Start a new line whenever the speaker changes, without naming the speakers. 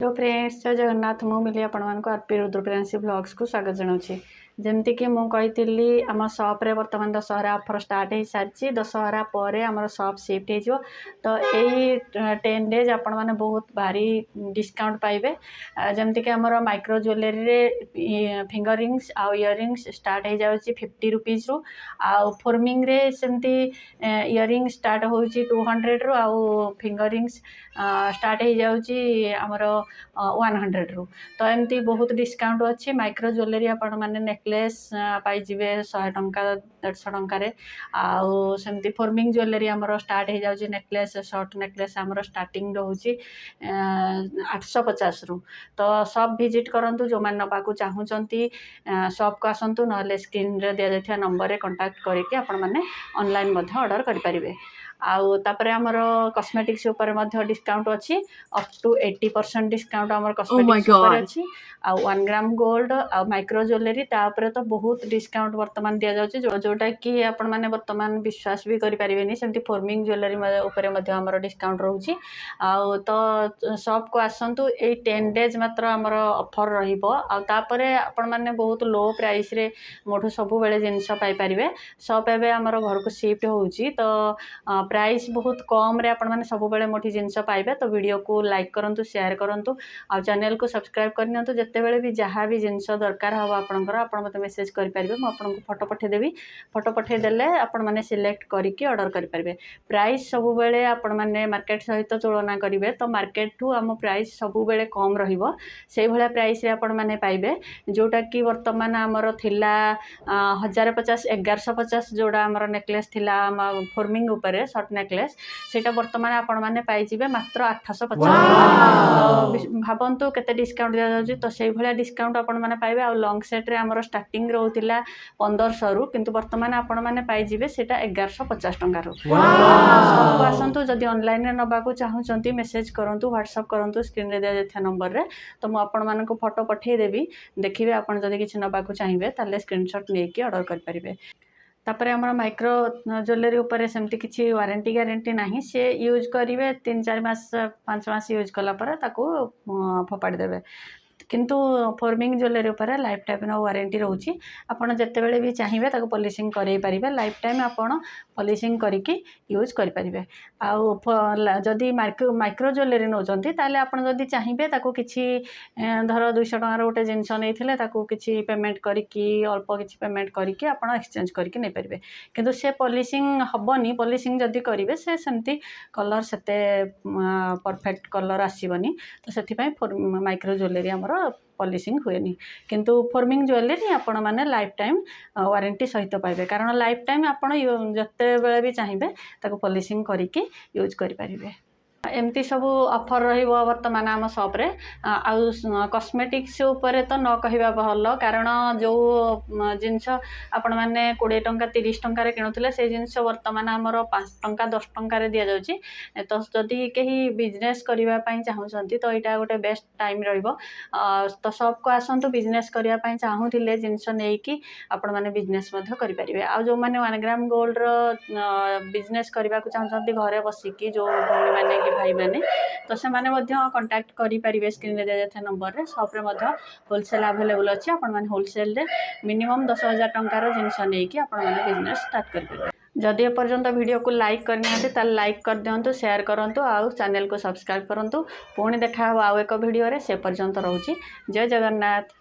Hello friends, जय जगन्नाथ। मु मिली आपण आरपी रुद्रप्रियांशी ब्लॉग्स को स्वागत जनाऊँ। जमती कि मुझे आम सप्रे बर्तमान दशहरा ऑफर स्टार्ट हो सारी। दशहरा पर आम सप शिफ्ट हो तो यही 10 डेज आपण मैंने बहुत भारी डिस्काउंट पाइबे। जमती कि आमर माइक्रो ज्वेलरी रे फिंगर रिंग्स आउ इयरिंग्स स्टार्ट हो जाऊँगी 50 रुपीज रु। आउ फॉर्मिंग रे सेमती इयरिंग स्टार्ट हो 200 रु। आउ फिंगर रिंग्स स्टार्ट हो जाऊँगी आमर 100 रु। तो एमती बहुत डिस्काउंट अच्छी। माइक्रो ज्वेलरी आपण मैंने नेकलेस पाइबे 100 टंका 150 टंकार। आउ सेमती फॉर्मिंग ज्वेलरी आमर स्टार्ट हो जाऊँगी नेकलेस शॉर्ट नेकलेस आमर स्टार्टिंग रोचे 850 रु। तो शॉप विजिट करंतु जो मैंने नबाकू चाहूँगी शॉप को आसतु ना स्क्रीन रे दिया जाइथिया नंबर रे कांटेक्ट करके आपण मैंने ऑनलाइन ऑर्डर करें। आउ तापरे हमर कॉस्मेटिक्स ऊपर मध्य डिस्काउंट अच्छी अप टू 80% डिस्काउंट हमर कॉस्मेटिक्स ऊपर अच्छी। आ 1 ग्राम गोल्ड आ माइक्रो ज्वेलरी तापर तो बहुत डिस्काउंट वर्तमान दिया जाउची जोटा कि आपण माने वर्तमान विश्वास भी करि परिबेनी। सेमती फॉर्मिंग ज्वेलरी ऊपर मध्य हमर डिस्काउंट रहउची। आ तो शॉप को आसंतु ए 10 डेज मात्र हमर ऑफर रहिबो। आ तापरे आपण माने बहुत लो प्राइस रे मोठो सब बेले जिंस पाई परिबे। शॉप एबे हमर घर को शिफ्ट होउची तो प्राइस बहुत कम रे आपण माने सब बेले मोठी जिंस पाइबे। तो वीडियो को लाइक करंतु शेयर करंतु आ चैनल को सब्सक्राइब करनियंतु। जत्ते बेले भी जहाँ भी जिंस दरकार हो आपनकर आपण मते मेसेज करि परिबे। म आपन को फोटो पठे देबी। फोटो पठे देले आपण माने सिलेक्ट करिके ऑर्डर करि परिबे। प्राइस सब बेले आपण माने मार्केट सहित तुलना करिवे तो मार्केट टू हम प्राइस सब बेले कम रहिबो। सेही भलिया प्राइस रे आपण माने पाइबे जोटा कि वर्तमान हमर थिला 1050 1150 जोड़ा हमर नेकलेस थिला फॉर्मिंग ऊपर शॉर्ट नेकलेस सेटा वर्तमान आपण माने पाई जिवे मात्र 850। भाबंतु केते डिस्काउंट दिया जाउची। तो सेही भलिया डिस्काउंट आपण माने पाइबे। आ लॉन्ग सेट रे हमर स्टार्टिंग रहउतिला 1500 रु किंतु वर्तमान आपण माने पाई जिवे सेटा 1150 टंका रु। सब आसंतु जदि ऑनलाइन रे नबाकू चाहूचंती मेसेज करंतु व्हाट्सएप करंतु स्क्रीन रे दिया जायथा नंबर रे। तो मु आपण मानको फोटो पठेई देबी। देखिबे आपण जदि किछि नबाकू चाहिबे ताले स्क्रीनशॉट नेकी ऑर्डर कर परिबे। तापरे हमर माइक्रो ज्वेलरी ऊपर सेमती किछि वारंटी गारंटी नाही। से यूज करिवे 3-4 मास 5 मास यूज कला पर ताकू फोपाड़ी देबे। किंतु फॉर्मिंग ज्वेलरी ऊपर लाइफ टाइम वारंटी रोची। आपन जत्ते बेले भी चाहिबे ताकू पॉलिशिंग करई परिबे। लाइफ टाइम आपन पॉलिशिंग करिके यूज करि परिबे। आउ जदि माइक्रो ज्वेलरी नोचंती ताले आपन जदि चाहिबे ताकू किछि धर 200 टंका गोटे जिंस नैथिले ताकू किछि पेमेंट करिकी अल्प किछि पेमेंट करिके आपन एक्सचेंज करिके नै परिबे। किंतु से पॉलिशिंग हबनी। पॉलिशिंग जदि करिवे से सेमती कलर सेते परफेक्ट कलर आसीबनी। तो सेथि पय माइक्रो ज्वेलरी हमर पॉलिशिंग हुएनी। किंतु फॉर्मिंग ज्वेलरी आपण माने लाइफ टाइम वारंटी सहित पाइबे। कारण लाइफ टाइम आपण जत्ते बेले भी चाहिबे ताको पॉलिशिंग करिके यूज करि परिबे। एमती सब ऑफर रहिबो वर्तमान आम शॉप रे। आउ कॉस्मेटिक्स ऊपर तो न कहिबा भल कारण जो जिंस आपण माने 20 टंका 30 टंका रे किनुथिले से जिंस वर्तमान हमर 5 टंका 10 टंका रे दिया जाउची। तो जदि केही बिजनेस करिवा पई चाहूचंती तो एटा गोटे बेस्ट टाइम रहिबो। तो शॉप को आसंतु बिजनेस करिवा पई चाहूथिले जिंस नेकी आपण माने बिजनेस मध्य करि परिबे। आ जो माने 1 ग्राम गोल्ड रो बिजनेस करिवा को चाहूचंती घरे बसिकी जो भौणी माने भाई माने तो से माने मध्य कांटेक्ट करि परिबे। स्क्रीन रे दिया जाथा नंबर रे। शॉप रे मध्य होलसेल अवेलेबल अछि। आपण माने होलसेल रे मिनिमम 10,000 टंका रो जिंस नेकी आपण माने बिजनेस स्टार्ट कर परिबे। जदि एपर्यंत वीडियो को लाइक करनिहाते ताल लाइक कर दियंतु शेयर करंतु आउ चैनल को सब्सक्राइब करंतु। पुणी देखा हो आउ एक वीडियो रे। से पर्यंत रहउची। जय जगन्नाथ।